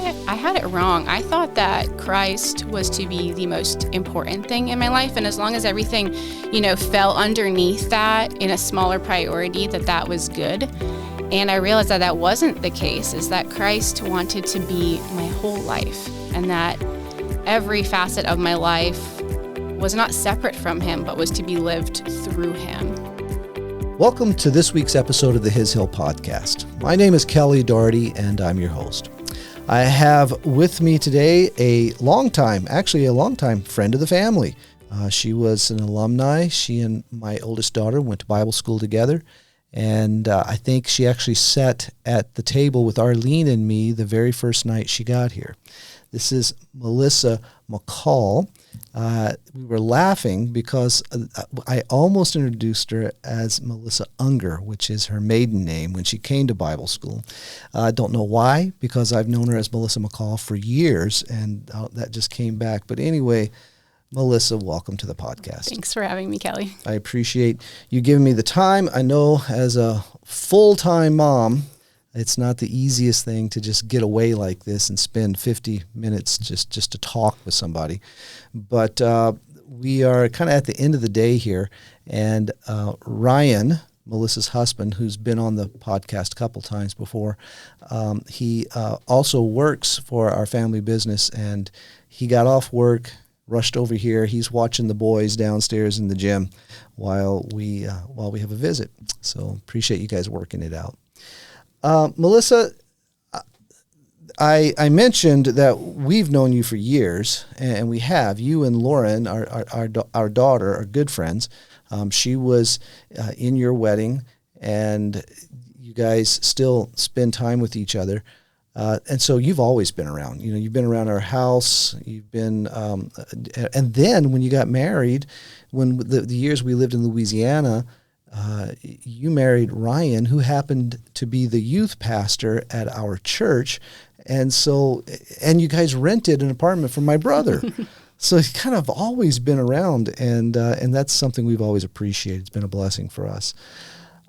I had it wrong. I thought that Christ was to be the most important thing in my life, and as long as everything, fell underneath that in a smaller priority, that was good. And I realized that wasn't the case, is that Christ wanted to be my whole life, and that every facet of my life was not separate from him, but was to be lived through him. Welcome to this week's episode of the His Hill Podcast. My name is Kelly Doherty, and I'm your host. I have with me today a longtime friend of the family. She was an alumni. She and my oldest daughter went to Bible school together, and I think she actually sat at the table with Arlene and me the very first night she got here. This is Melissa McCall. We were laughing because I almost introduced her as Melissa Unger, which is her maiden name, when she came to Bible school. I don't know why, because I've known her as Melissa McCall for years, and that just came back. But anyway, Melissa, welcome to the podcast. Thanks for having me, Kelly. I appreciate you giving me the time. I know as a full-time mom, it's not the easiest thing to just get away like this and spend 50 minutes just to talk with somebody. But we are kind of at the end of the day here, and Ryan, Melissa's husband, who's been on the podcast a couple times before, he also works for our family business, and he got off work, rushed over here. He's watching the boys downstairs in the gym while we have a visit. So appreciate you guys working it out. Melissa, I mentioned that we've known you for years, and we have. You and Lauren, our daughter, are good friends. She was in your wedding, and you guys still spend time with each other. And so you've always been around. You've been around our house. You've been, and then when you got married, when the years we lived in Louisiana, you married Ryan, who happened to be the youth pastor at our church. And you guys rented an apartment from my brother. So he's kind of always been around, and that's something we've always appreciated. It's been a blessing for us.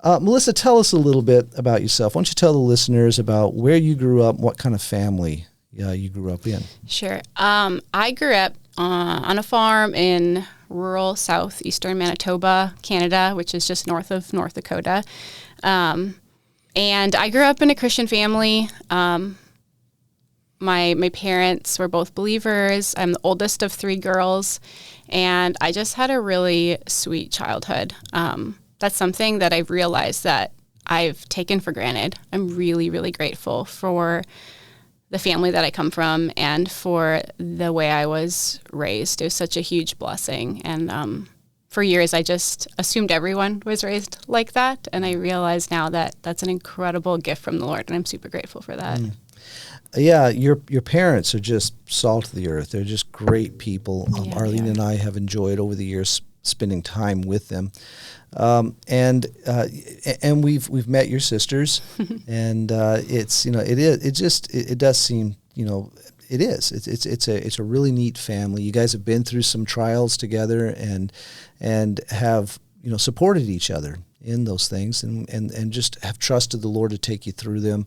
Melissa, tell us a little bit about yourself. Why don't you tell the listeners about where you grew up, what kind of family you grew up in? Sure. I grew up on a farm in rural southeastern Manitoba, Canada, which is just north of North Dakota. And I grew up in a Christian family. My parents were both believers. I'm the oldest of three girls, and I just had a really sweet childhood. That's something that I've realized that I've taken for granted. I'm really, really grateful for the family that I come from and for the way I was raised. It was such a huge blessing. And for years, I just assumed everyone was raised like that. And I realize now that that's an incredible gift from the Lord, and I'm super grateful for that. Yeah, your parents are just salt of the earth. They're just great people. Arlene and I have enjoyed over the years spending time with them. And we've met your sisters, and it does seem, it's a really neat family. You guys have been through some trials together, and have supported each other in those things, and just have trusted the Lord to take you through them.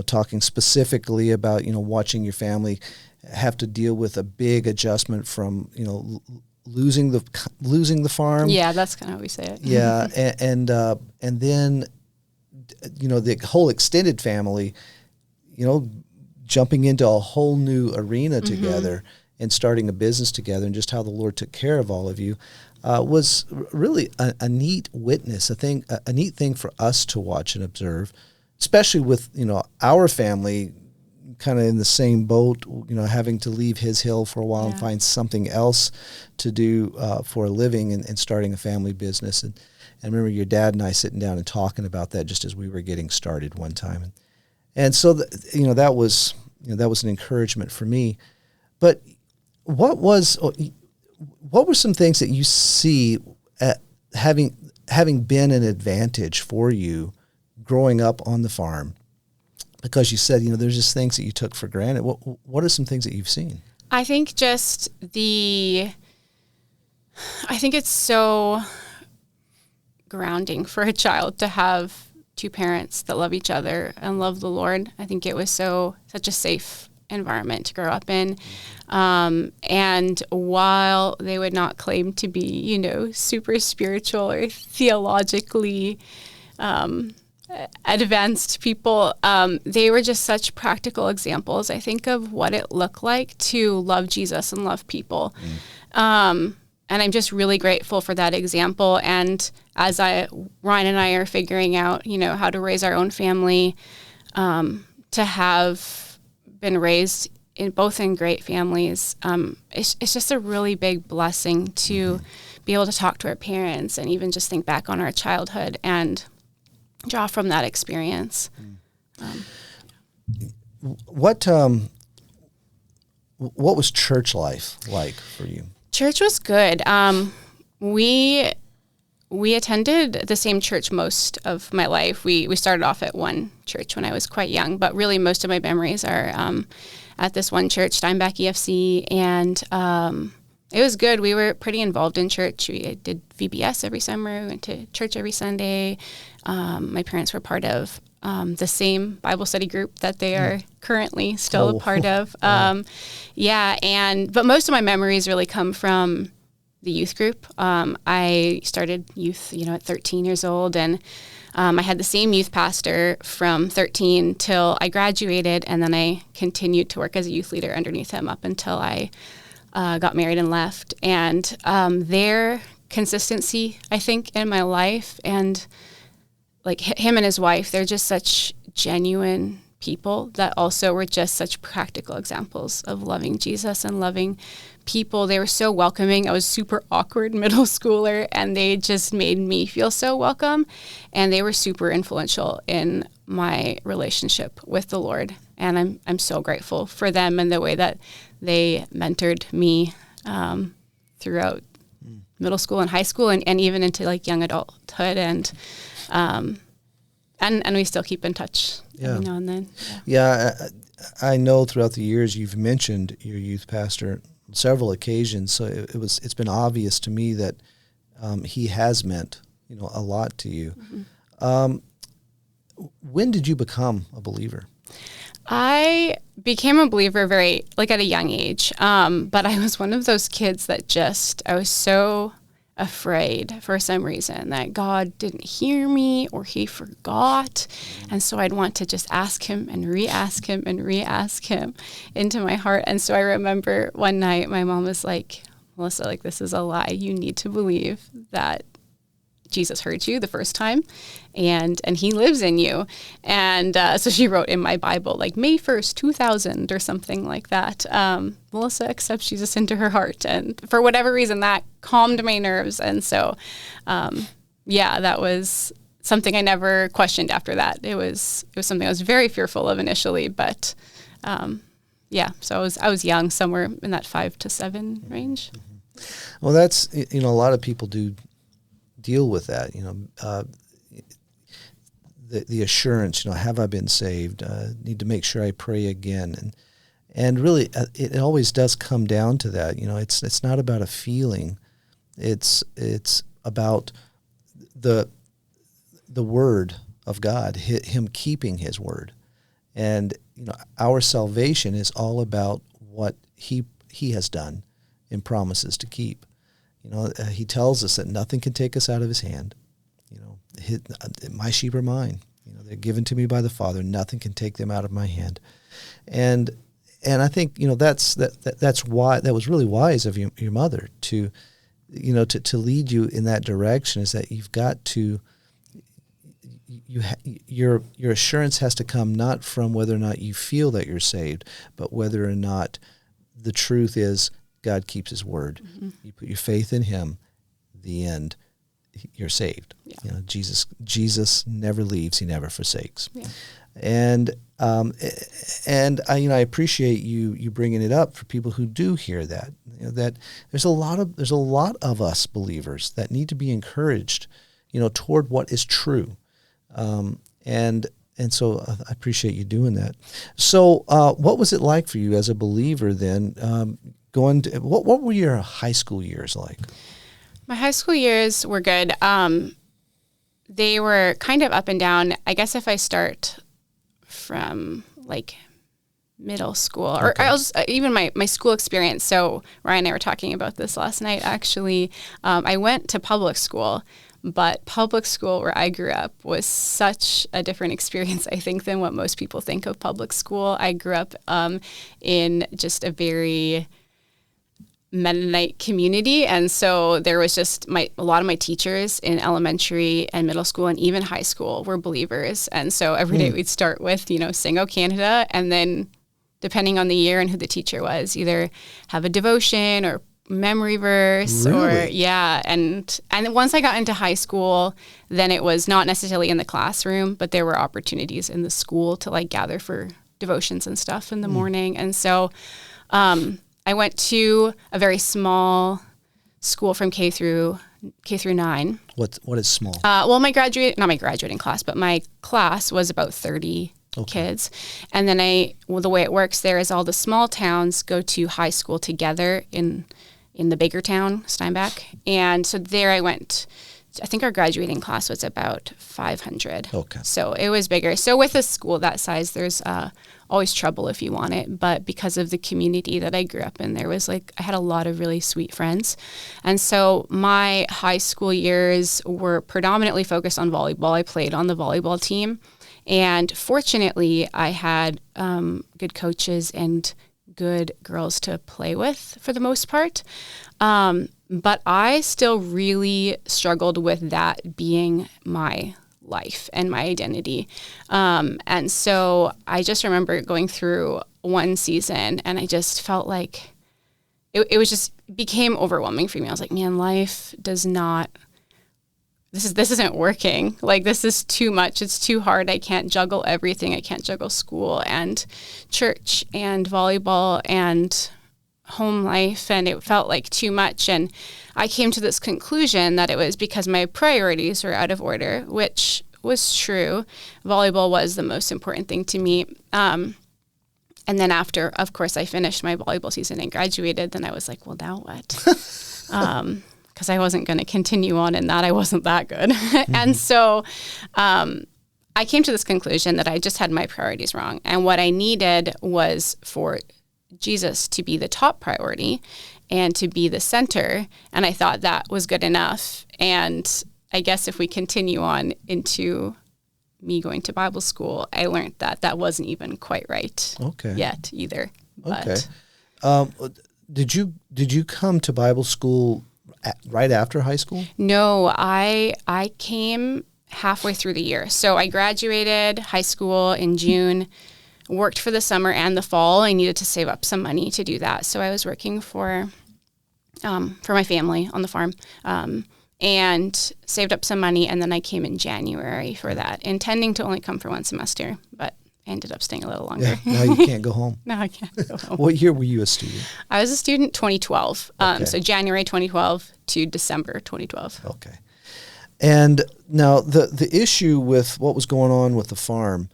Talking specifically about watching your family have to deal with a big adjustment from losing the farm. Yeah, that's kind of how we say it. Yeah, and then the whole extended family, jumping into a whole new arena together and starting a business together, and just how the Lord took care of all of you was really a neat witness. A neat thing for us to watch and observe, especially with our family kind of in the same boat, having to leave His Hill for a while and find something else to do for a living, and starting a family business. And I remember your dad and I sitting down and talking about that just as we were getting started one time. And so that was an encouragement for me. But what were some things that you see having been an advantage for you growing up on the farm? Because you said, there's just things that you took for granted. What are some things that you've seen? I think it's so grounding for a child to have two parents that love each other and love the Lord. I think it was such a safe environment to grow up in. And while they would not claim to be, super spiritual or theologically advanced people, they were just such practical examples, I think, of what it looked like to love Jesus and love people. And I'm just really grateful for that example. And as Ryan and I are figuring out, how to raise our own family, to have been raised both in great families, it's just a really big blessing to be able to talk to our parents and even just think back on our childhood and draw from that experience. What was church life like for you? Church was good. We attended the same church most of my life. We started off at one church when I was quite young, but really most of my memories are at this one church, Steinbach EFC, and it was good. We were pretty involved in church. We did VBS every summer. We went to church every Sunday. My parents were part of the same Bible study group that they are currently still a part of. But most of my memories really come from the youth group. I started youth, at 13 years old, and I had the same youth pastor from 13 till I graduated, and then I continued to work as a youth leader underneath him up until I got married and left. And their consistency, I think, in my life, and like him and his wife, they're just such genuine people that also were just such practical examples of loving Jesus and loving people. They were so welcoming. I was super awkward middle schooler, and they just made me feel so welcome. And they were super influential in my relationship with the Lord. And I'm so grateful for them and the way that they mentored me throughout middle school and high school, and even into like young adulthood. And we still keep in touch every now and then. I know throughout the years you've mentioned your youth pastor on several occasions, so it's been obvious to me that he has meant a lot to you. When did you become a believer? I became a believer at a young age, but I was one of those kids that I was so afraid for some reason that God didn't hear me or he forgot. And so I'd want to just ask him and re-ask him and re-ask him into my heart. And so I remember one night my mom was like, Melissa, this is a lie. You need to believe that Jesus heard you the first time and he lives in you. And so she wrote in my Bible, May 1st, 2000 or something like that. Melissa accepts Jesus into her heart. And for whatever reason, that calmed my nerves. And so, that was something I never questioned after that. It was something I was very fearful of initially, but so I was young, somewhere in that 5 to 7 range. Well, that's, a lot of people do deal with that, the assurance, have I been saved? Need to make sure I pray again. And really, it always does come down to that. It's not about a feeling. It's about the word of God, him keeping his word. And, our salvation is all about what he has done and promises to keep. He tells us that nothing can take us out of his hand. My sheep are mine. They're given to me by the Father. Nothing can take them out of my hand. And I think that's why that was really wise of your mother to lead you in that direction. Is that you've got to your assurance has to come not from whether or not you feel that you're saved, but whether or not the truth is God keeps his word. Mm-hmm. You put your faith in him, the end, you're saved. Yeah. Jesus never leaves, he never forsakes. Yeah. And I appreciate you bringing it up for people who do hear that. That there's a lot of us believers that need to be encouraged, toward what is true. And so I appreciate you doing that. So what was it like for you as a believer then? What were your high school years like? My high school years were good. they were kind of up and down. I guess if I start from like middle school or Okay. I was even my school experience. So Ryan and I were talking about this last night, actually. I went to public school, but public school where I grew up was such a different experience, I think, than what most people think of public school. I grew up in just a very Mennonite community. And so there was just a lot of my teachers in elementary and middle school and even high school were believers. And so every day we'd start with, Sing O Canada, and then depending on the year and who the teacher was, either have a devotion or memory verse Really? and once I got into high school, then it was not necessarily in the classroom, but there were opportunities in the school to like gather for devotions and stuff in the morning. And so I went to a very small school from K through 9. What is small? Well, not my graduating class, but my class was about 30 kids. And then the way it works there is all the small towns go to high school together in the bigger town, Steinbach. And so there I went. I think our graduating class was about 500. Okay. So it was bigger. So with a school that size, there's always trouble if you want it. But because of the community that I grew up in, I had a lot of really sweet friends. And so my high school years were predominantly focused on volleyball. I played on the volleyball team. And fortunately, I had good coaches and good girls to play with for the most part. But I still really struggled with that being my life and my identity. And so I just remember going through one season and I just felt like it was just became overwhelming for me. I was like, man, life does not, this isn't working. Like, this is too much. It's too hard. I can't juggle everything. I can't juggle school and church and volleyball and home life, and it felt like too much. And I came to this conclusion that it was because my priorities were out of order, which was true. Volleyball was the most important thing to me. And then after, of course, I finished my volleyball season and graduated, then I was like, well, now what? Because I wasn't going to continue on in that. I wasn't that good. And so I came to this conclusion that I just had my priorities wrong. And what I needed was for Jesus to be the top priority and to be the center. And I thought that was good enough. And I guess if we continue on into me going to Bible school, I learned that that wasn't even quite right yet either. Okay. Did you come to Bible school right after high school? No, I came halfway through the year. So I graduated high school in June, worked for the summer and the fall. I needed to save up some money to do that. So I was working for my family on the farm and saved up some money. And then I came in January for that, intending to only come for one semester, but I ended up staying a little longer. Yeah, now you can't go home. No, I can't go home. What year were you a student? I was a student 2012. Okay. So January 2012 to December 2012. Okay. And now the issue with what was going on with the farm,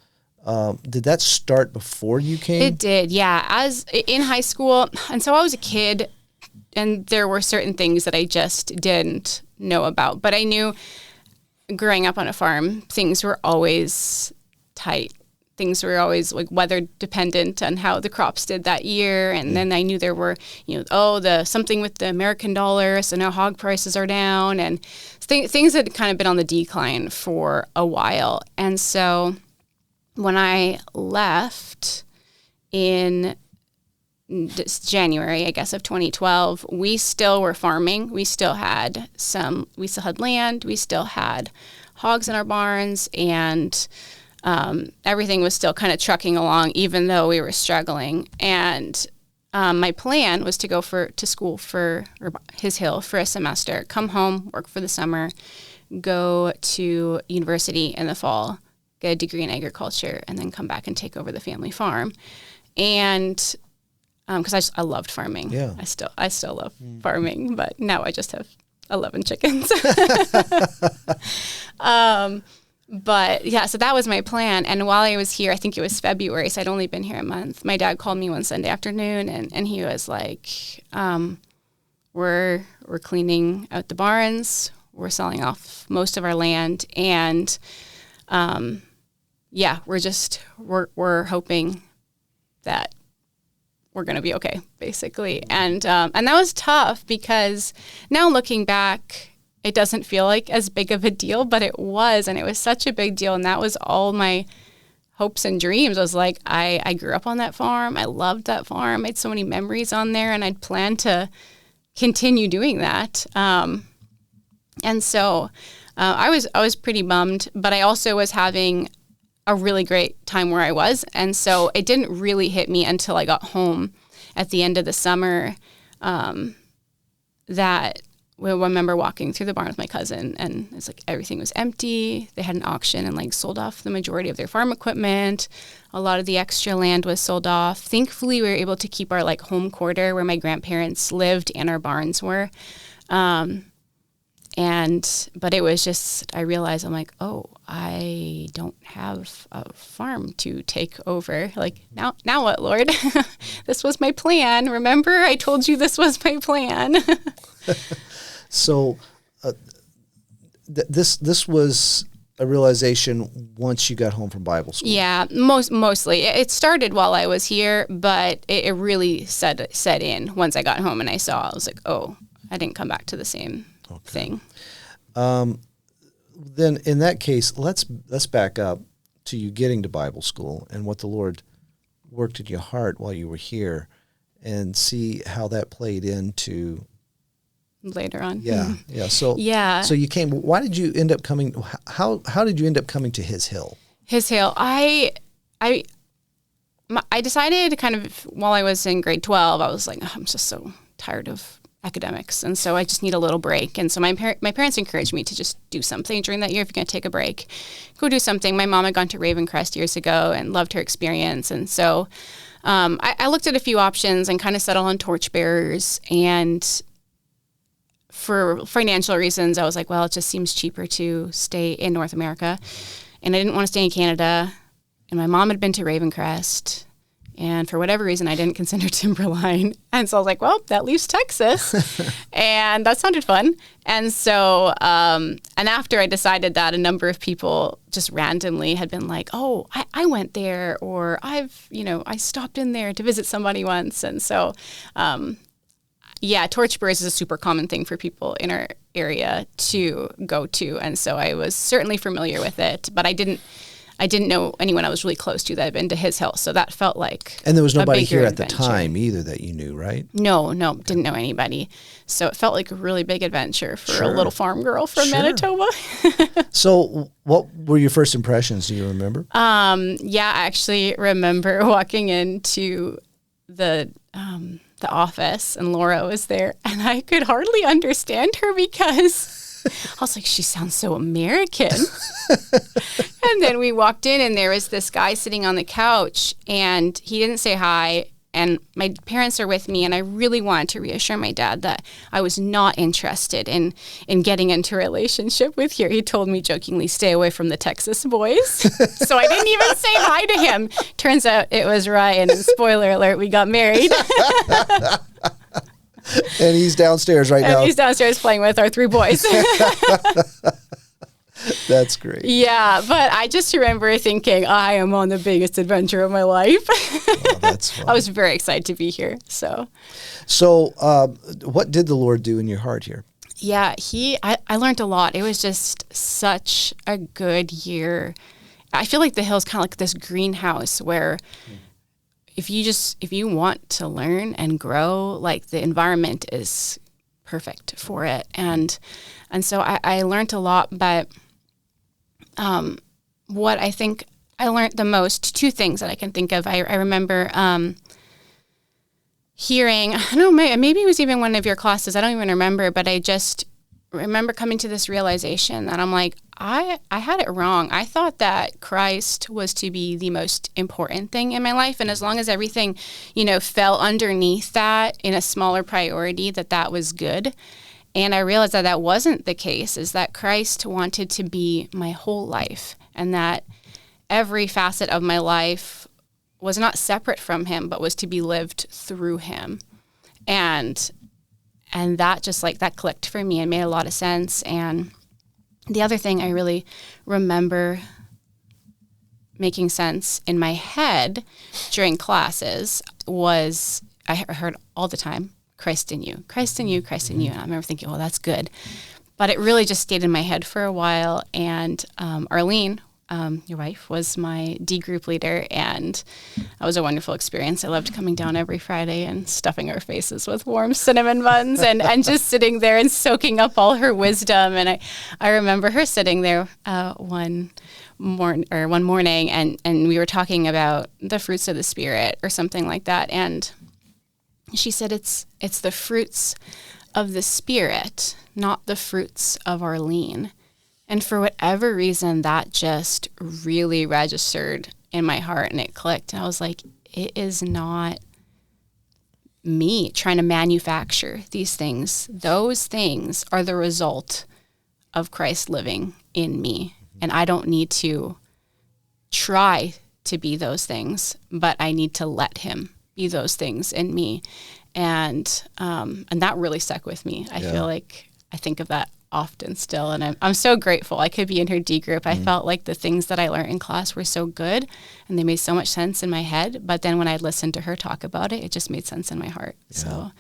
did that start before you came? It did, yeah. As in high school, and so I was a kid, and there were certain things that I just didn't know about. But I knew growing up on a farm, things were always tight. Things were always like weather dependent on how the crops did that year. And then I knew there were, something with the American dollar. So now hog prices are down, and things had kind of been on the decline for a while. And so when I left in January, I guess, of 2012, we still were farming. We still had land. We still had hogs in our barns, and everything was still kind of trucking along, even though we were struggling. And my plan was to go to school for His Hill for a semester, come home, work for the summer, go to university in the fall, get a degree in agriculture, and then come back and take over the family farm. And because I loved farming. Yeah. I still love farming, but now I just have 11 chickens. But yeah, so that was my plan. And while I was here, I think it was February, so I'd only been here a month. My dad called me one Sunday afternoon, and he was like, we're cleaning out the barns. we're selling off most of our land, and we're hoping that we're going to be okay, basically. And that was tough, because now looking back, it doesn't feel like as big of a deal, but it was, and it was such a big deal. And that was all my hopes and dreams. I was like, I grew up on that farm. I loved that farm. I had so many memories on there, and I'd planned to continue doing that. And so I was pretty bummed, but I also was having a really great time where I was. And so it didn't really hit me until I got home at the end of the summer, that I remember walking through the barn with my cousin, and it's like everything was empty. They had an auction and like sold off the majority of their farm equipment. A lot of the extra land was sold off. Thankfully, we were able to keep our like home quarter where my grandparents lived and our barns were. But it was just, I realized, I'm like, oh, I don't have a farm to take over. Like, now what, Lord? This was my plan. Remember, I told you this was my plan. So this was a realization once you got home from Bible school. Yeah, mostly. It started while I was here, but it really set in once I got home and I was like, oh, I didn't come back to the same thing. Then in that case, let's back up to you getting to Bible school and what the Lord worked in your heart while you were here, and see how that played into later on. Yeah. So you came. Why did you end up coming? How did you end up coming to His Hill? His Hill. I decided kind of while I was in grade 12, I was like, oh, I'm just so tired of academics, and so I just need a little break. And so my parents encouraged me to just do something during that year. If you're going to take a break, go do something. My mom had gone to Ravencrest years ago and loved her experience, and so I looked at a few options and kind of settled on Torchbearers. And for financial reasons, I was like, well, it just seems cheaper to stay in North America, and I didn't want to stay in Canada. And my mom had been to Ravencrest, and for whatever reason, I didn't consider Timberline. And so I was like, well, that leaves Texas. And that sounded fun. And so, and after I decided that, a number of people just randomly had been like, oh, I went there, or I stopped in there to visit somebody once. And so, Torchbearers is a super common thing for people in our area to go to. And so I was certainly familiar with it, but I didn't know anyone I was really close to that had been to His Hill. So that felt like And there was nobody here at adventure. the time either that you knew, right? No, didn't know anybody. So it felt like a really big adventure for a little farm girl from Manitoba. So what were your first impressions? Do you remember? I actually remember walking into the office, and Laura was there, and I could hardly understand her because I was like, she sounds so American. And then we walked in, and there was this guy sitting on the couch, and he didn't say hi. And my parents are with me, and I really wanted to reassure my dad that I was not interested in getting into a relationship with you. He told me jokingly, stay away from the Texas boys. So I didn't even say hi to him. Turns out it was Ryan, and spoiler alert, we got married. And he's downstairs right now. And he's downstairs playing with our 3 boys. That's great. Yeah, but I just remember thinking, I am on the biggest adventure of my life. Oh, that's fun. I was very excited to be here. So what did the Lord do in your heart here? Yeah, I learned a lot. It was just such a good year. I feel like the Hill's kind of like this greenhouse where if you want to learn and grow, like the environment is perfect for it. And so I learned a lot, but what I think I learned the most, 2 things that I can think of. I remember hearing, I don't know, maybe it was even one of your classes, I don't even remember, but I just remember coming to this realization that I'm like, I had it wrong. I thought that Christ was to be the most important thing in my life, and as long as everything, fell underneath that in a smaller priority, that was good. And I realized that wasn't the case, is that Christ wanted to be my whole life, and that every facet of my life was not separate from Him, but was to be lived through Him. And And that just like, that clicked for me and made a lot of sense. And the other thing I really remember making sense in my head during classes was, I heard all the time, Christ in you, Christ in you, Christ in you. And I remember thinking, well, that's good. But it really just stayed in my head for a while. And Arlene, your wife, was my D group leader, and that was a wonderful experience. I loved coming down every Friday and stuffing our faces with warm cinnamon buns and just sitting there and soaking up all her wisdom. And I remember her sitting there one morning, and we were talking about the fruits of the Spirit or something like that. And she said, it's the fruits of the Spirit, not the fruits of Arlene. And for whatever reason, that just really registered in my heart, and it clicked. And I was like, it is not me trying to manufacture these things. Those things are the result of Christ living in me. And I don't need to try to be those things, but I need to let him be those things in me. And that really stuck with me. I feel like I think of that often still, and I'm so grateful I could be in her D group. I felt like the things that I learned in class were so good, and they made so much sense in my head. But then when I listened to her talk about it, it just made sense in my heart. Yeah. So,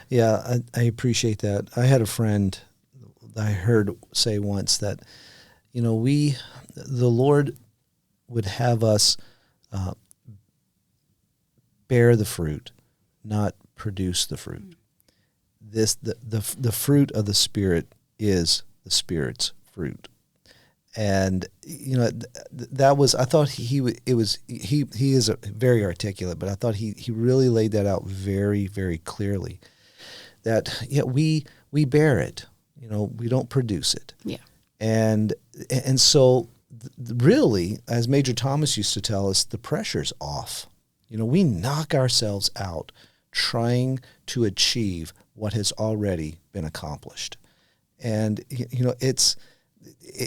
yeah, I appreciate that. I had a friend I heard say once that, the Lord would have us bear the fruit, not produce the fruit. The fruit of the Spirit is the Spirit's fruit. And that was, I thought he is very articulate, but I thought he really laid that out very, very clearly, that we bear it, we don't produce it. Yeah. And so really, as Major Thomas used to tell us, the pressure's off. We knock ourselves out trying to achieve what has already been accomplished. And, it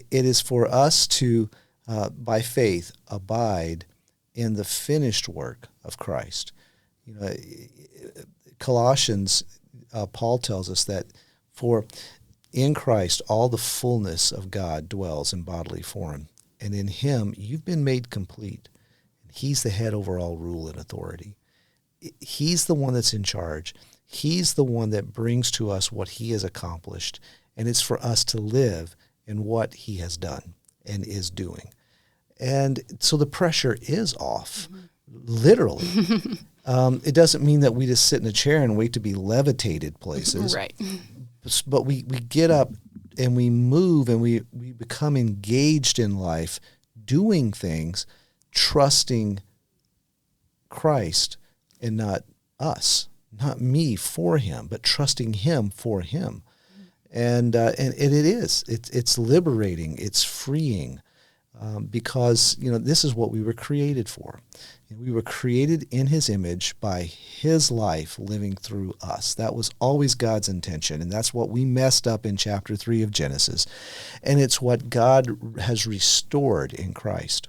is for us to, by faith, abide in the finished work of Christ. Colossians, Paul tells us that for in Christ all the fullness of God dwells in bodily form, and in him you've been made complete. He's the head over all rule and authority. He's the one that's in charge. He's the one that brings to us what he has accomplished, and it's for us to live in what he has done and is doing. And so the pressure is off, literally. It doesn't mean that we just sit in a chair and wait to be levitated places. Right. But we get up and we move and we become engaged in life, doing things, trusting Christ and not us, not me for him, but trusting him for him. And it's liberating, it's freeing, because this is what we were created for. We were created in his image by his life living through us. That was always God's intention, and that's what we messed up in chapter 3 of Genesis. And it's what God has restored in Christ.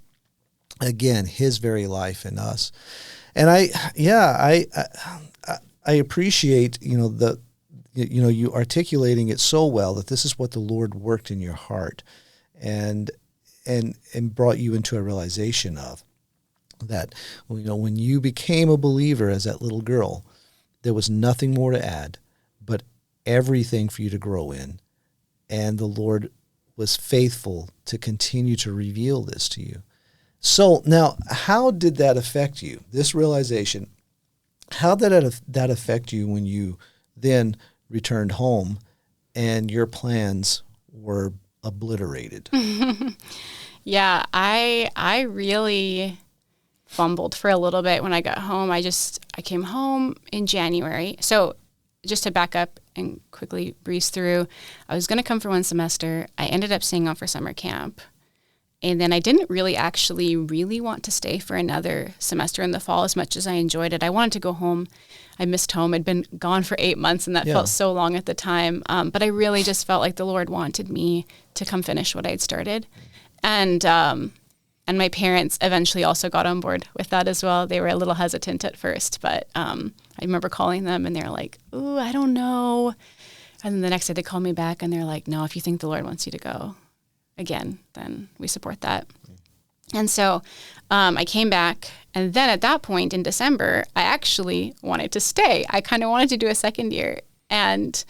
Again, his very life in us. And I appreciate you articulating it so well, that this is what the Lord worked in your heart and brought you into a realization of that. When you became a believer as that little girl, there was nothing more to add but everything for you to grow in, and the Lord was faithful to continue to reveal this to you. So now, how did that affect you, this realization? How did that affect you when you then returned home and your plans were obliterated? Yeah, I really fumbled for a little bit when I got home. I came home in January. So just to back up and quickly breeze through, I was going to come for one semester. I ended up staying on for summer camp. And then I didn't really want to stay for another semester in the fall as much as I enjoyed it. I wanted to go home. I missed home. I'd been gone for 8 months, and that felt so long at the time. But I really just felt like the Lord wanted me to come finish what I'd started. And my parents eventually also got on board with that as well. They were a little hesitant at first, but I remember calling them, and they're like, "Ooh, I don't know. And then the next day they called me back and they're like, no, if you think the Lord wants you to go again, then we support that. And so I came back, and then at that point in December, I actually wanted to stay. I kind of wanted to do a second year, and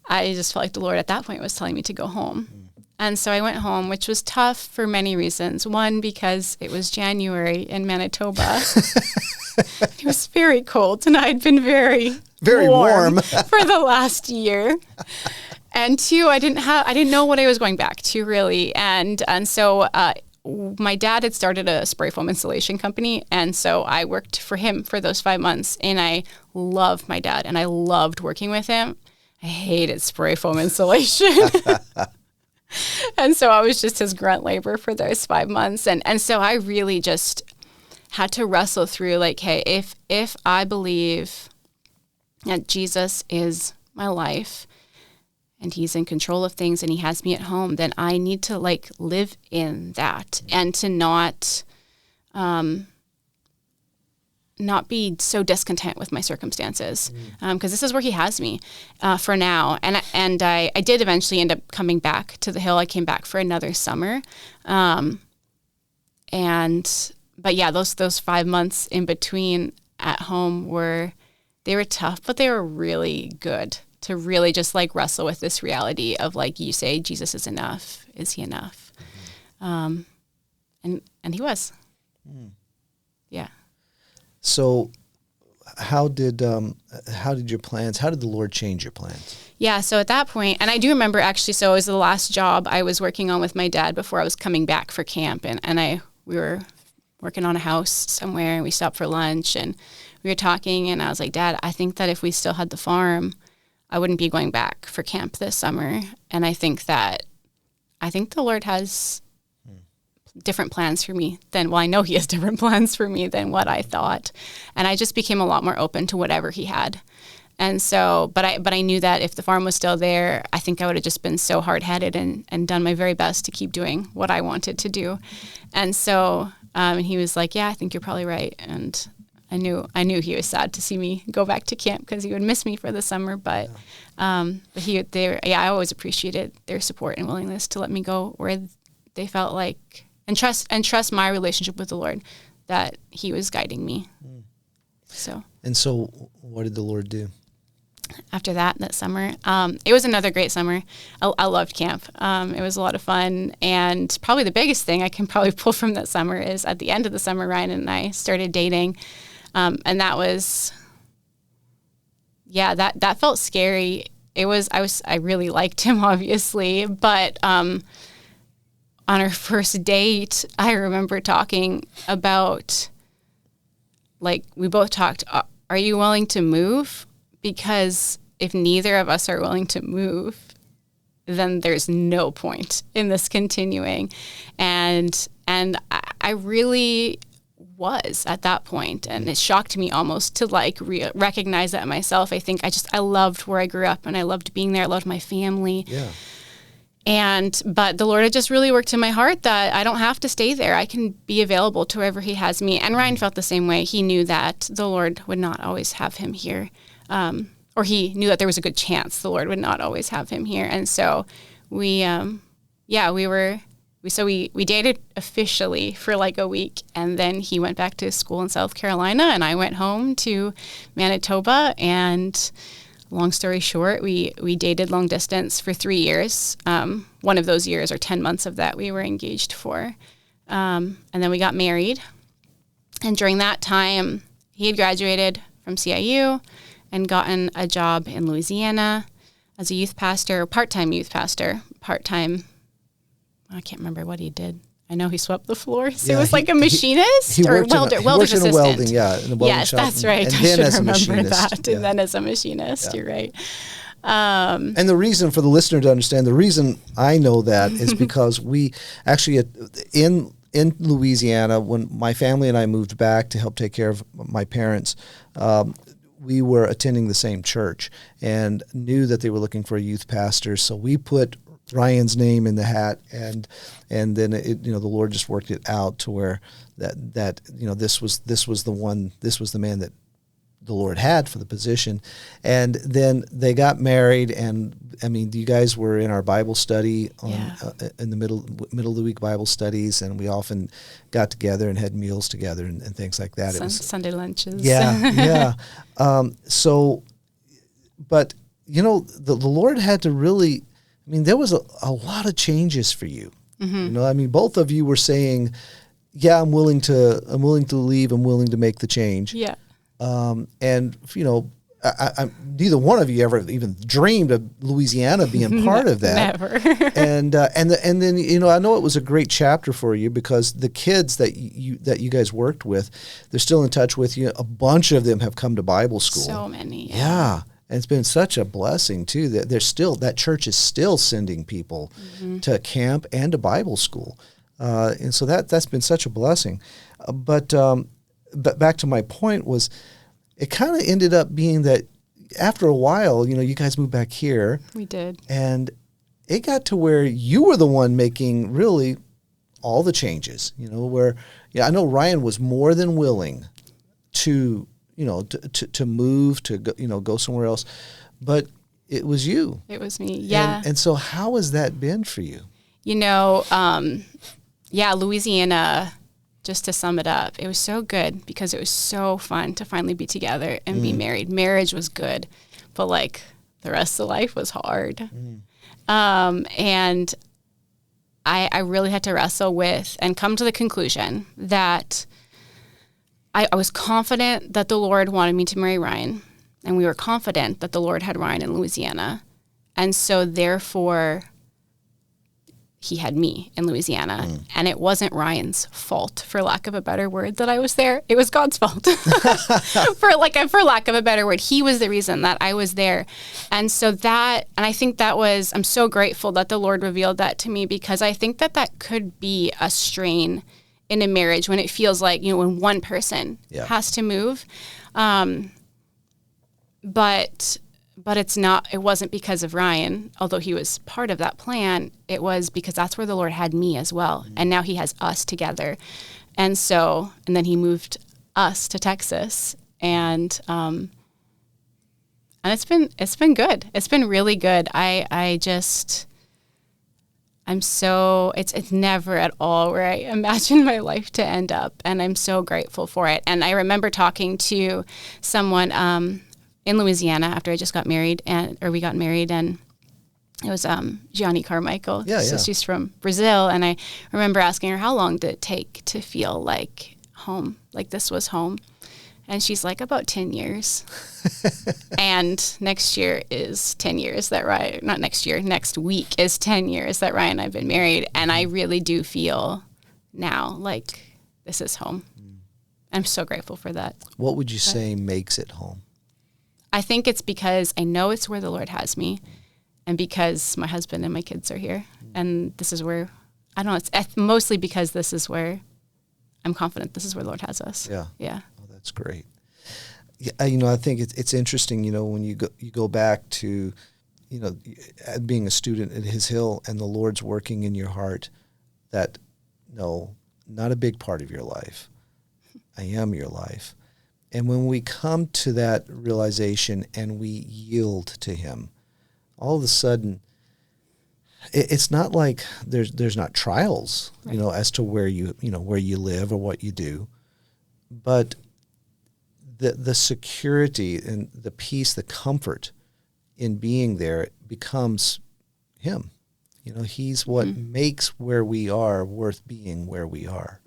I just felt like the Lord at that point was telling me to go home. And so I went home, which was tough for many reasons. One, because it was January in Manitoba. It was very cold, and I'd been very warm for the last year. And two, I didn't know what I was going back to really. And so my dad had started a spray foam installation company, and so I worked for him for those 5 months, and I loved my dad, and I loved working with him. I hated spray foam installation. And so I was just his grunt labor for those 5 months. And so I really just had to wrestle through, like, hey, if I believe that Jesus is my life and he's in control of things and he has me at home, then I need to like live in that and to not be so discontent with my circumstances, because this is where he has me for now. And I did eventually end up coming back to the Hill. I came back for another summer. But yeah, those 5 months in between at home were tough, but they were really good to really just like wrestle with this reality of, like you say, Jesus is enough. Is he enough? And he was. Yeah. So how did your plans, how did the Lord change your plans? Yeah, so at that point, and I do remember actually, so it was the last job I was working on with my dad before I was coming back for camp, and we were working on a house somewhere, and we stopped for lunch, and we were talking, and I was like, Dad, I think that if we still had the farm, I wouldn't be going back for camp this summer, and I think the Lord has different plans for me I know he has different plans for me than what I thought. And I just became a lot more open to whatever he had. And so, but I knew that if the farm was still there, I think I would have just been so hard-headed and done my very best to keep doing what I wanted to do. And so, and he was like, yeah, I think you're probably right. And I knew he was sad to see me go back to camp because he would miss me for the summer. But, I always appreciated their support and willingness to let me go where they felt like, and trust my relationship with the Lord, that he was guiding me. So what did the Lord do? After that summer, it was another great summer. I loved camp. It was a lot of fun. And probably the biggest thing I can probably pull from that summer is at the end of the summer, Ryan and I started dating. And that was, that felt scary. I really liked him, obviously, but, on our first date, I remember talking about, like, we both talked, are you willing to move? Because if neither of us are willing to move, then there's no point in this continuing. And I really was at that point, and it shocked me almost to like recognize that myself. I think I loved where I grew up, and I loved being there. I loved my family. Yeah. But the Lord had just really worked in my heart that I don't have to stay there. I can be available to wherever he has me. And Ryan felt the same way. He knew that the Lord would not always have him here. Or he knew that there was a good chance the Lord would not always have him here. And so we dated officially for like a week, and then he went back to school in South Carolina, and I went home to Manitoba. And long story short, we dated long distance for 3 years. One of those years, or 10 months of that, we were engaged for. And then we got married. And during that time, he had graduated from CIU and gotten a job in Louisiana as a youth pastor, part-time youth pastor, I can't remember what he did. I know he swept the floors. Yeah, he was like a machinist or welder's assistant. In a welding yes, shop. That's right. And I then as a remember machinist. that. And then as a machinist, you're right. And the reason for the listener to understand, the reason I know that is because we actually in Louisiana, when my family and I moved back to help take care of my parents, we were attending the same church and knew that they were looking for a youth pastor. So we put Ryan's name in the hat, and then the Lord just worked it out to where that this was the man that the Lord had for the position. And then they got married, and I mean, you guys were in our Bible study in the middle of the week Bible studies, and we often got together and had meals together and things like that. It was Sunday lunches. Yeah. But you know, the Lord had to really, I mean, there was a lot of changes for you. You know, I mean, both of you were saying, yeah, I'm willing to leave. I'm willing to make the change. Yeah. And you know, I neither one of you ever even dreamed of Louisiana being part of that. Never. and then, you know, I know it was a great chapter for you because the kids that you guys worked with, they're still in touch with you. A bunch of them have come to Bible school. So many. Yeah. And it's been such a blessing too that that church is still sending people to camp and to Bible school, and so that's been such a blessing. But back to my point was, it kind of ended up being that after a while, you know, you guys moved back here. We did, and it got to where you were the one making really all the changes. You know, where I know Ryan was more than willing to. You know, to move, to go, you know, go somewhere else, but it was you. It was me, yeah. And so, how has that been for you? You know, Louisiana. Just to sum it up, it was so good because it was so fun to finally be together and be married. Marriage was good, but like the rest of life was hard. And I really had to wrestle with and come to the conclusion that. I was confident that the Lord wanted me to marry Ryan, and we were confident that the Lord had Ryan in Louisiana. And so therefore, he had me in Louisiana. And it wasn't Ryan's fault, for lack of a better word, that I was there. It was God's fault. for lack of a better word, he was the reason that I was there. And so and I think I'm so grateful that the Lord revealed that to me, because I think that could be a strain in a marriage when it feels like, you know, when one person has to move. But it wasn't because of Ryan, although he was part of that plan. It was because that's where the Lord had me as well. And now he has us together. And then he moved us to Texas, and it's been good. It's been really good. It's never at all where I imagined my life to end up, and I'm so grateful for it. And I remember talking to someone in Louisiana after I just got married, we got married, and it was Gianni Carmichael. So she's from Brazil, and I remember asking her, how long did it take to feel like home, like this was home? And she's like, about 10 years. And next year is 10 years that Ryan, not next year, next week is 10 years that Ryan and I have been married. And I really do feel now like this is home. I'm so grateful for that. What would you say makes it home? I think it's because I know it's where the Lord has me, and because my husband and my kids are here. And this is where, I don't know, it's mostly because this is where I'm confident this is where the Lord has us. Yeah. That's great. Yeah, you know, I think it's interesting, you know, when you go back to, you know, being a student at His Hill and the Lord's working in your heart that, no, not a big part of your life. I am your life. And when we come to that realization and we yield to Him, all of a sudden, it's not like there's not trials, right, you know, as to where you live or what you do, but the security and the peace, the comfort in being there becomes Him. You know, He's what makes where we are worth being where we are,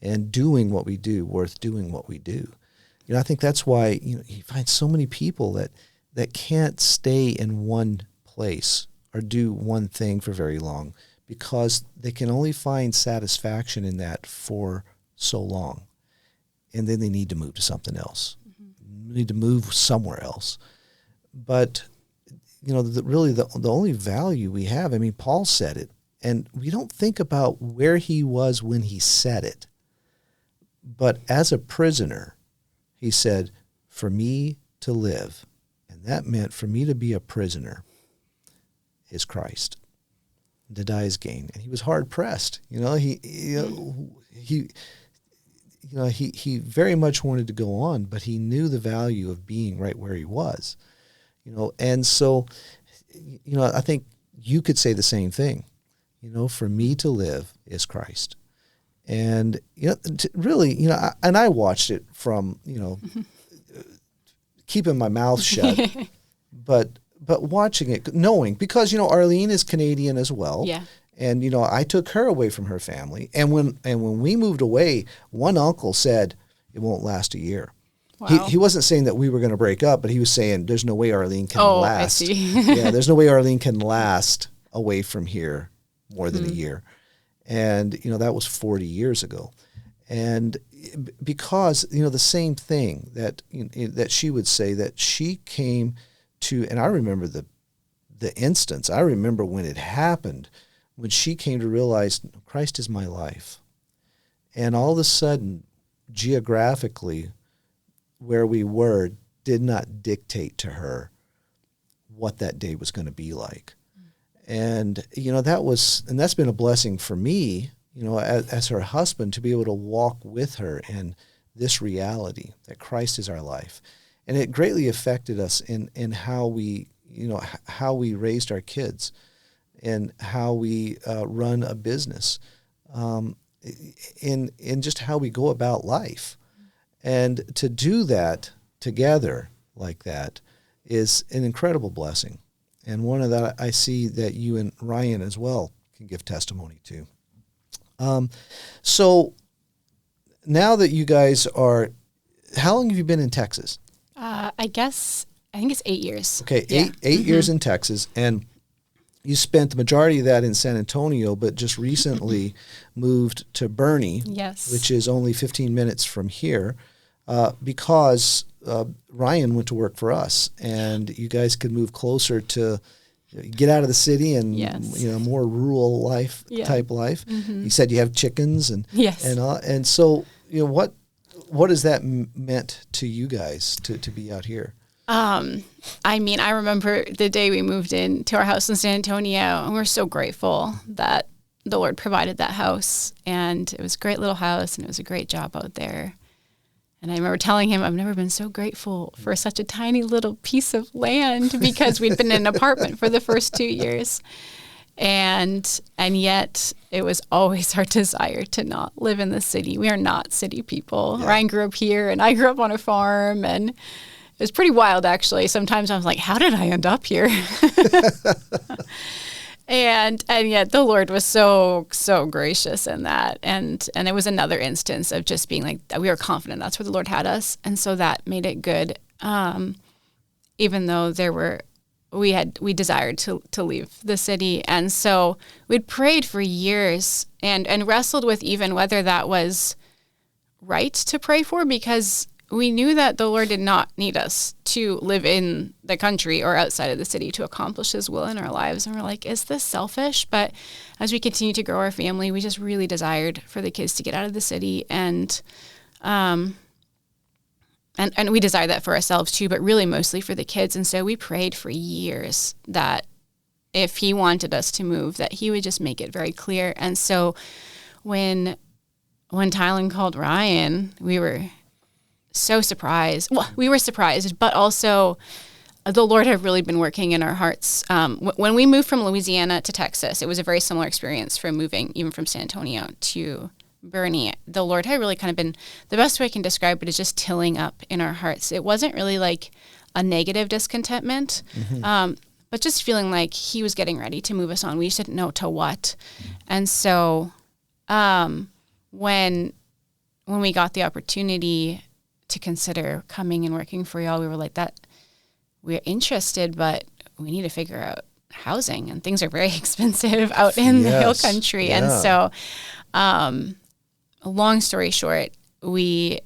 and doing what we do worth doing what we do. You know, I think that's why, you know, you find so many people that can't stay in one place or do one thing for very long because they can only find satisfaction in that for so long. And then they need to move to something else. They need to move somewhere else. But, you know, the only value we have, I mean, Paul said it, and we don't think about where he was when he said it. But as a prisoner, he said, for me to live, and that meant for me to be a prisoner, is Christ. To die is gain. And he was hard pressed. You know, he he very much wanted to go on, but he knew the value of being right where he was, and so, I think you could say the same thing, for me to live is Christ. And, really, and I watched it from, keeping my mouth shut, but watching it, knowing, because, Arlene is Canadian as well. Yeah. And, I took her away from her family. And when we moved away, one uncle said, it won't last a year. Wow. He wasn't saying that we were going to break up, but he was saying there's no way Arlene can last. I see. Yeah, there's no way Arlene can last away from here more than a year. And, that was 40 years ago. And because, the same thing that she would say, that she came to, and I remember the instance, I remember when it happened, when she came to realize Christ is my life. And all of a sudden, geographically, where we were did not dictate to her what that day was going to be like. And, that's been a blessing for me, as her husband, to be able to walk with her in this reality that Christ is our life. And it greatly affected us in how we, how we raised our kids and how we run a business, in just how we go about life. And to do that together like that is an incredible blessing. And one of that I see that you and Ryan as well can give testimony to. So now that you guys are, how long have you been in Texas? I think it's 8 years. Okay, eight years in Texas, and you spent the majority of that in San Antonio, but just recently moved to Boerne, Yes. which is only 15 minutes from here, because Ryan went to work for us, and you guys could move closer to get out of the city and Yes. more rural life type life. Mm-hmm. You said you have chickens and Yes. and so what has that meant to you guys to be out here? I remember the day we moved into our house in San Antonio, and we're so grateful that the Lord provided that house, and it was a great little house, and it was a great job out there. And I remember telling him, I've never been so grateful for such a tiny little piece of land, because we'd been in an apartment for the first 2 years. And yet it was always our desire to not live in the city. We are not city people. Yeah. Ryan grew up here, and I grew up on a farm, and it was pretty wild, actually. Sometimes I was like, how did I end up here? And yet the Lord was so gracious in that. And it was another instance of just being like, we were confident that's where the Lord had us. And so that made it good. Even though we desired to leave the city. And so we'd prayed for years and wrestled with even whether that was right to pray for, because we knew that the Lord did not need us to live in the country or outside of the city to accomplish His will in our lives. And we're like, is this selfish? But as we continue to grow our family, we just really desired for the kids to get out of the city. And we desire that for ourselves too, but really mostly for the kids. And so we prayed for years that if He wanted us to move, that He would just make it very clear. And so when Tylen called Ryan, we were so surprised. Well, we were surprised, but also the Lord had really been working in our hearts. When we moved from Louisiana to Texas, it was a very similar experience from moving even from San Antonio to Boerne. The Lord had really kind of been, the best way I can describe it is just tilling up in our hearts. It wasn't really like a negative discontentment, but just feeling like He was getting ready to move us on. We just didn't know to what. And so when we got the opportunity to consider coming and working for y'all, we were like, that we're interested, but we need to figure out housing, and things are very expensive out in the hill country. Yeah. And so, long story short, I'm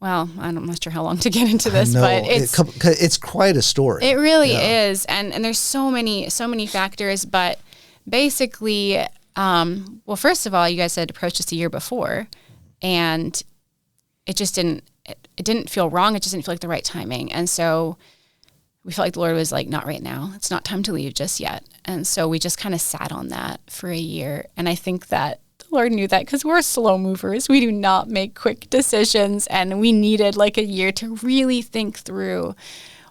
not sure how long to get into this, but it's quite a story. It really is. And there's so many factors, but basically, well, first of all, you guys had approached us a year before, and it just didn't feel wrong. It just didn't feel like the right timing. And so we felt like the Lord was like, not right now. It's not time to leave just yet. And so we just kind of sat on that for a year. And I think that the Lord knew that because we're slow movers. We do not make quick decisions. And we needed like a year to really think through,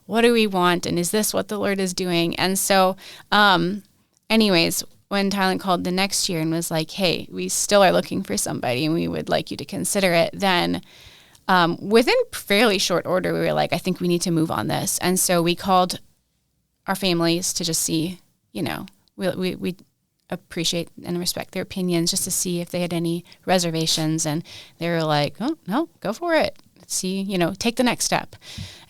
what do we want? And is this what the Lord is doing? And so, anyways, when Tylen called the next year and was like, hey, we still are looking for somebody and we would like you to consider it, then within fairly short order, we were like, I think we need to move on this. And so we called our families to just see, we appreciate and respect their opinions just to see if they had any reservations. And they were like, oh, no, go for it. See, take the next step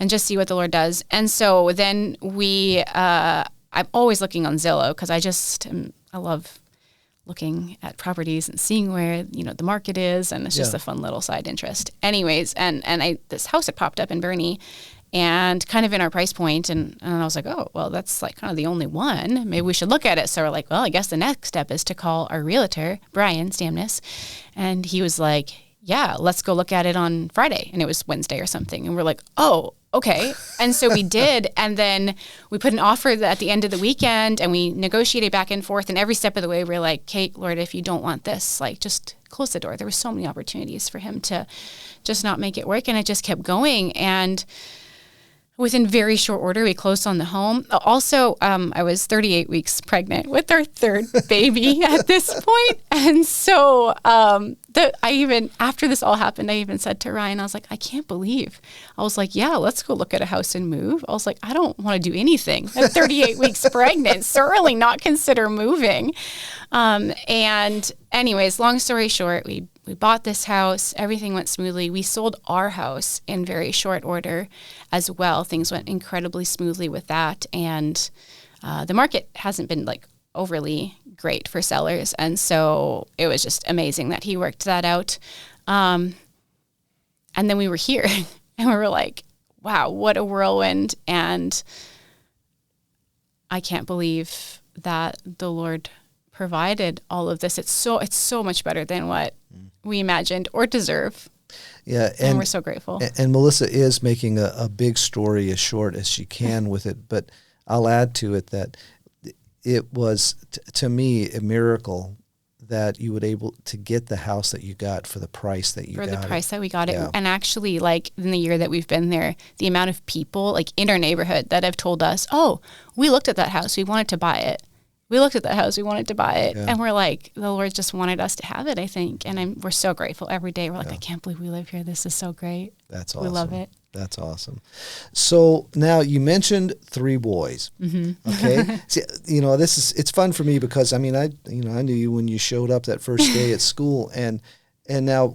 and just see what the Lord does. And so then I'm always looking on Zillow because I love looking at properties and seeing where, the market is. And it's just a fun little side interest. Anyways, and this house had popped up in Burnie and kind of in our price point. And I was like, oh, well, that's like kind of the only one. Maybe we should look at it. So we're like, well, I guess the next step is to call our realtor, Brian Stamness. And he was like, yeah, let's go look at it on Friday. And it was Wednesday or something. And we're like, oh, okay. And so we did. And then we put an offer at the end of the weekend and we negotiated back and forth. And every step of the way, we're like, Kate, Lord, if you don't want this, like just close the door. There were so many opportunities for him to just not make it work. And it just kept going. And within very short order, we closed on the home. Also, I was 38 weeks pregnant with our third baby at this point. And so after this all happened, I even said to Ryan, I was like, I can't believe. I was like, yeah, let's go look at a house and move. I was like, I don't want to do anything at 38 weeks pregnant, certainly not consider moving. And anyways, long story short, we bought this house. Everything went smoothly. We sold our house in very short order as well. Things went incredibly smoothly with that. And the market hasn't been like overly great for sellers. And so it was just amazing that he worked that out. And then we were here and we were like, wow, what a whirlwind. And I can't believe that the Lord provided all of this. It's so much better than what we imagined or deserve. Yeah, and we're so grateful. And Melissa is making a big story as short as she can with it, but I'll add to it that it was, to me, a miracle that you would able to get the house that you got for the price that you got it. For the price that we got it. And actually, like, in the year that we've been there, the amount of people, like, in our neighborhood that have told us, oh, we looked at that house, we wanted to buy it. We looked at that house, we wanted to buy it. Yeah. And we're like, the Lord just wanted us to have it, I think. And we're so grateful every day. We're like, I can't believe we live here. This is so great. That's awesome. We love it. That's awesome. So now you mentioned 3 boys. Mm-hmm. Okay. See, it's fun for me because I knew you when you showed up that first day at school, and now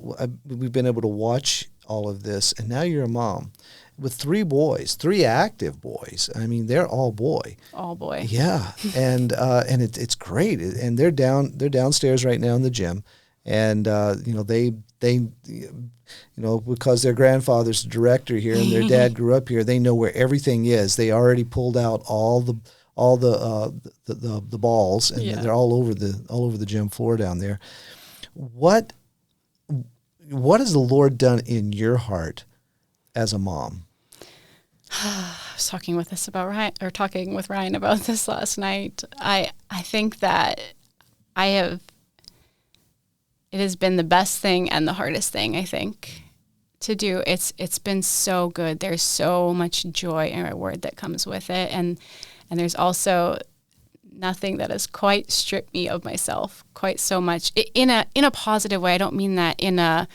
we've been able to watch all of this, and now you're a mom with 3 boys, 3 active boys. I mean, they're all boy. All boy. Yeah, and it's great, and they're downstairs right now in the gym, and they because their grandfather's the director here and their dad grew up here, they know where everything is. They already pulled out all the balls, and they're all over the gym floor down there. What has the Lord done in your heart as a mom? I was talking with Ryan about this last night. I think that it has been the best thing and the hardest thing, I think, to do. It's been so good. There's so much joy and reward that comes with it. And there's also nothing that has quite stripped me of myself quite so much in a positive way. I don't mean that in a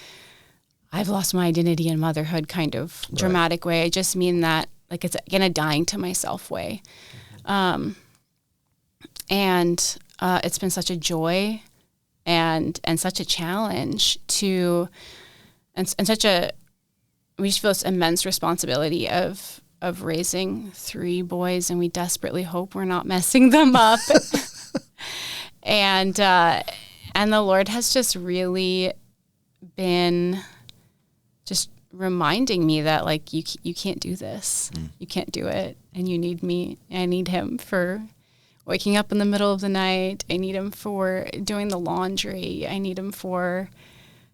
I've lost my identity in motherhood kind of dramatic way. I just mean that like it's in a dying to myself way. And it's been such a joy and such a challenge and such a, we just feel this immense responsibility of raising 3 boys, and we desperately hope we're not messing them up. And the Lord has just really been just reminding me that like you can't do this. You can't do it, and you need me. I need him for waking up in the middle of the night. I need him for doing the laundry. I need him for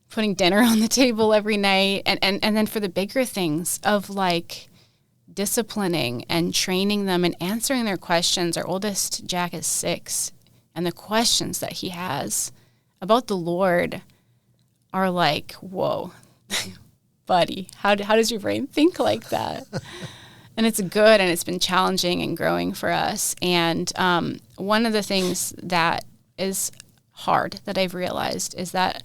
putting dinner on the table every night. And then for the bigger things of like disciplining and training them and answering their questions. Our oldest, Jack, is 6. And the questions that he has about the Lord are like, whoa, buddy, how does your brain think like that? And it's good, and it's been challenging and growing for us. And one of the things that is hard that I've realized is that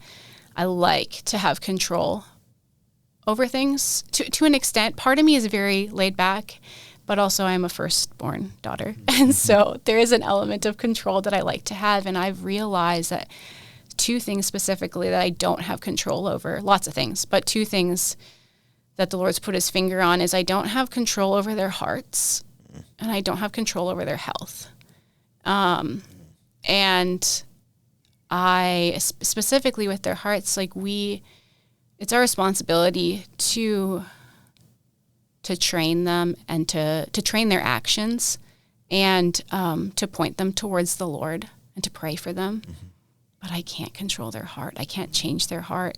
I like to have control over things to an extent. Part of me is very laid back, but also I'm a firstborn daughter. And so there is an element of control that I like to have. And I've realized that two things specifically that I don't have control over, lots of things, but two things that the Lord's put his finger on is I don't have control over their hearts, and I don't have control over their health. And I, specifically with their hearts, like it's our responsibility to train them and to train their actions and to point them towards the Lord and to pray for them. Mm-hmm. But I can't control their heart. I can't change their heart.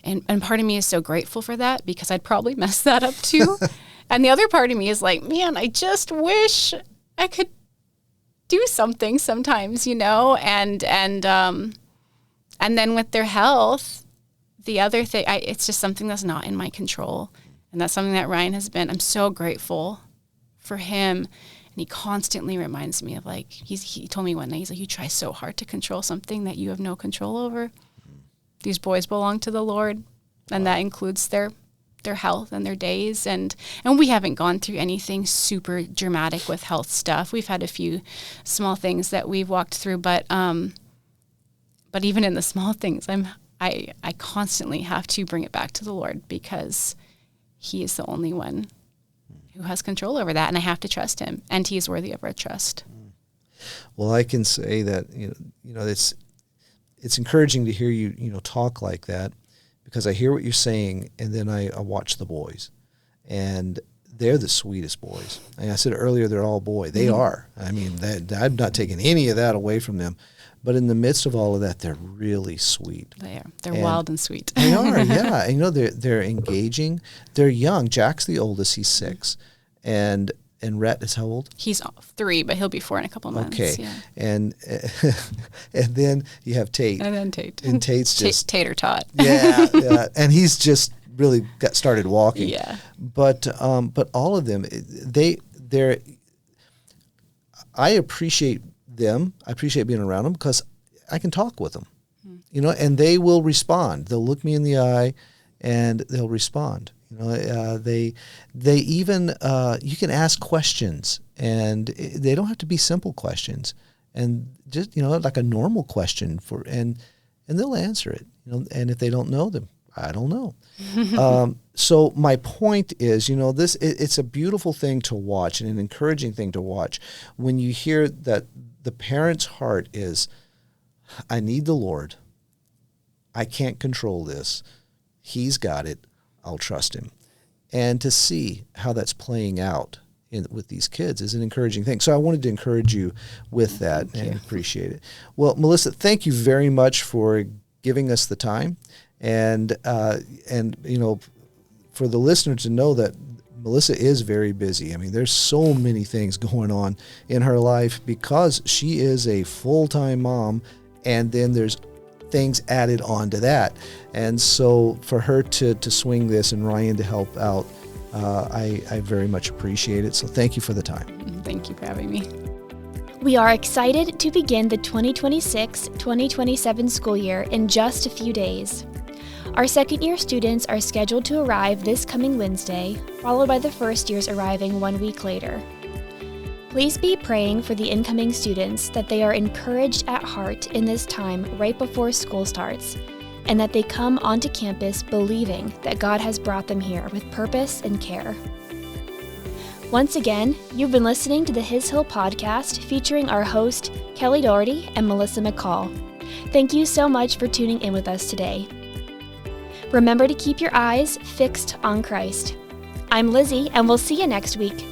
And part of me is so grateful for that because I'd probably mess that up too. And the other part of me is like, man, I just wish I could do something sometimes, and then with their health, the other thing, it's just something that's not in my control. And that's something that Ryan has been. I'm so grateful for him. And he constantly reminds me of like, he told me one night, he's like, you try so hard to control something that you have no control over. These boys belong to the Lord, and that includes their health and their days. And we haven't gone through anything super dramatic with health stuff. We've had a few small things that we've walked through, but even in the small things, I constantly have to bring it back to the Lord because he is the only one who has control over that, and I have to trust him, and he is worthy of our trust. Well, I can say that it's encouraging to hear you talk like that, because I hear what you're saying, and then I watch the boys, and they're the sweetest boys. And I said earlier, they're all boy. They are. I mean, I'm not taking any of that away from them. But in the midst of all of that, they're really sweet. They are. They're wild and sweet. They are, yeah. And, they're engaging. They're young. Jack's the oldest. He's 6. And Rhett is how old? He's 3, but he'll be 4 in a couple months. Okay. Yeah. And then you have Tate. And then Tate. And Tate's just... Tater tot. Yeah. And he's just really got started walking. Yeah. But all of them, they're... I appreciate them. I appreciate being around them because I can talk with them, and they will respond. They'll look me in the eye and they'll respond. They even, you can ask questions, and they don't have to be simple questions, and just, like a normal question and they'll answer it, and if they don't know them, I don't know. So my point is, it's a beautiful thing to watch and an encouraging thing to watch when you hear that the parent's heart is, I need the Lord. I can't control this. He's got it. I'll trust him. And to see how that's playing out with these kids is an encouraging thing. So I wanted to encourage you with that and appreciate it. Well, Melissa, thank you very much for giving us the time. And for the listener to know that Melissa is very busy. I mean, there's so many things going on in her life because she is a full-time mom, and then there's things added on to that. And so for her to swing this and Ryan to help out, I very much appreciate it. So thank you for the time. Thank you for having me. We are excited to begin the 2026-2027 school year in just a few days. Our second-year students are scheduled to arrive this coming Wednesday, followed by the first years arriving 1 week later. Please be praying for the incoming students that they are encouraged at heart in this time right before school starts, and that they come onto campus believing that God has brought them here with purpose and care. Once again, you've been listening to the His Hill podcast featuring our host, Kelly Doherty and Melissa McCall. Thank you so much for tuning in with us today. Remember to keep your eyes fixed on Christ. I'm Lizzie, and we'll see you next week.